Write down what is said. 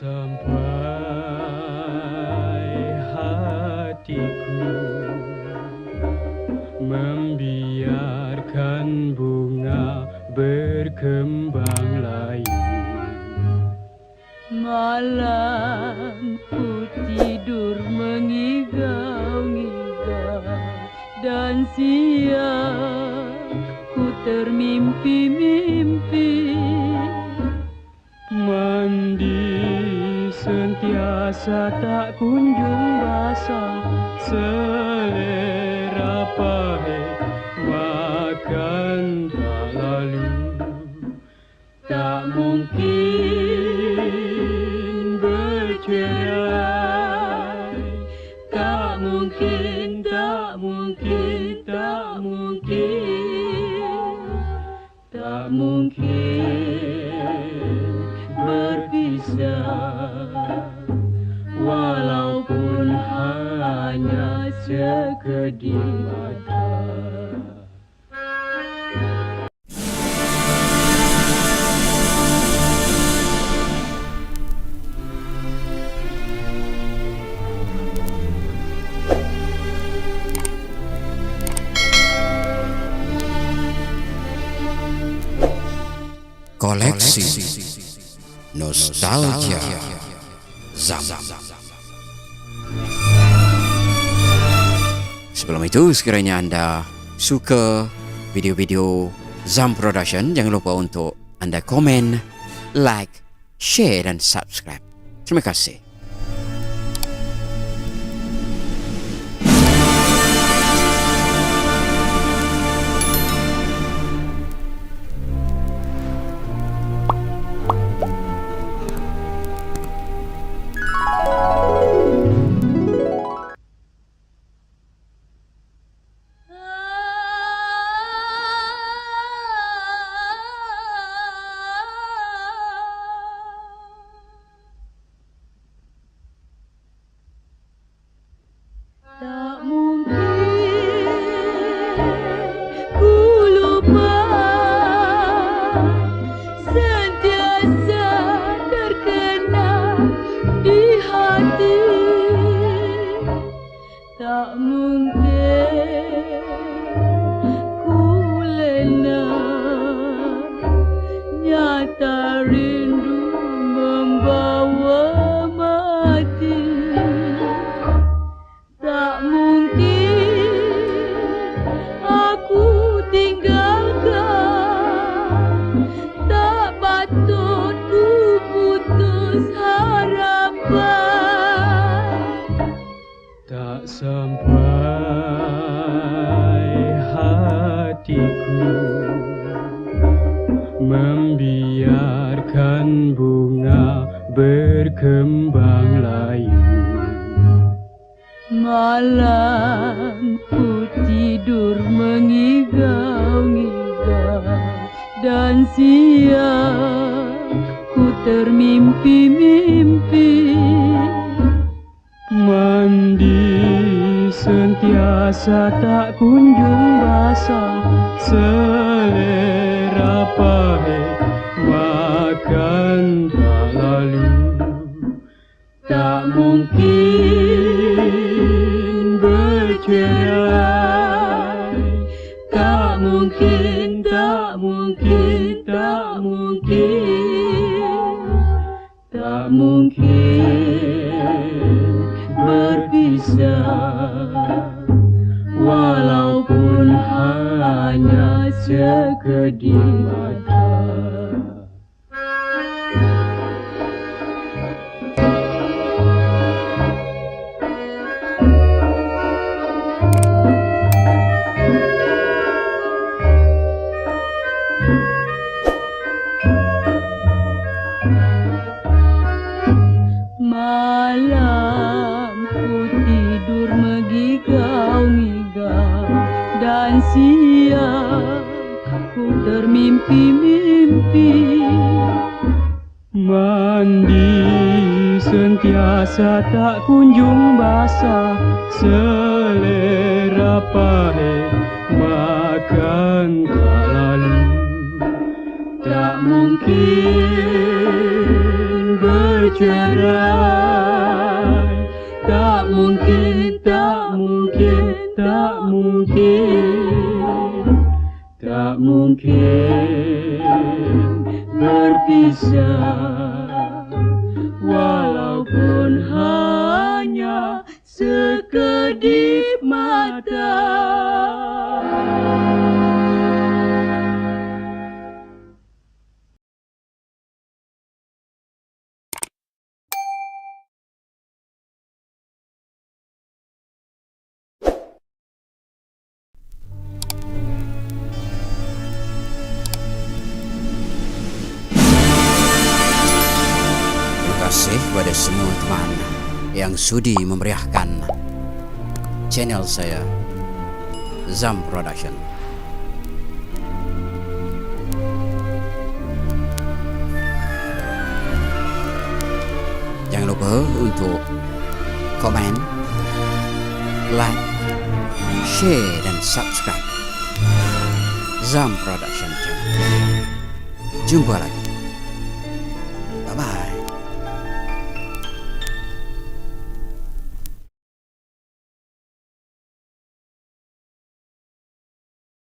sampai hatiku membiarkan bunga berkembang layu. Malam ku tidur mengigau-ngigau dan siang ku termimpi-mimpi. Mandi sentiasa tak kunjung basah, selera pahit makan tak lalu. Tak mungkin bercerai, tak mungkin, tak mungkin, tak mungkin, tak mungkin berpisah, walaupun hanya sekedip mata. Koleksi Nostalgia Zam. Sebelum itu, sekiranya anda suka video-video Zam Production, jangan lupa untuk anda komen, like, share dan subscribe. Terima kasih. Tak mungkin ku lena, nyata rindu membawa mati. Tak mungkin aku tinggalkan, tak patut ku putus harapan. Tak sampai hatiku membiarkan bunga berkembang layu. Malam ku tidur mengigau-ngigau dan siang ku termimpi-mimpi. Mandi sentiasa tak kunjung basah, selera pahit makan tak lalu. Tak mungkin bercerai, tak mungkin, tak mungkin, tak mungkin, tak mungkin berpisah, walaupun hanya sekedip mata. Malam ku tidur mengigau-ngigau dan siang ku termimpi-mimpi. Mandi sentiasa tak kunjung basah, selera pahit makan tak lalu. Tak mungkin bercerai. Tak mungkin, tak mungkin, tak mungkin, tak mungkin berpisah, walaupun hanya sekedip mata. Terima kasih kepada semua teman yang sudi memeriahkan channel saya, Zam Production. Jangan lupa untuk komen, like, share dan subscribe Zam Production channel. Jumpa lagi.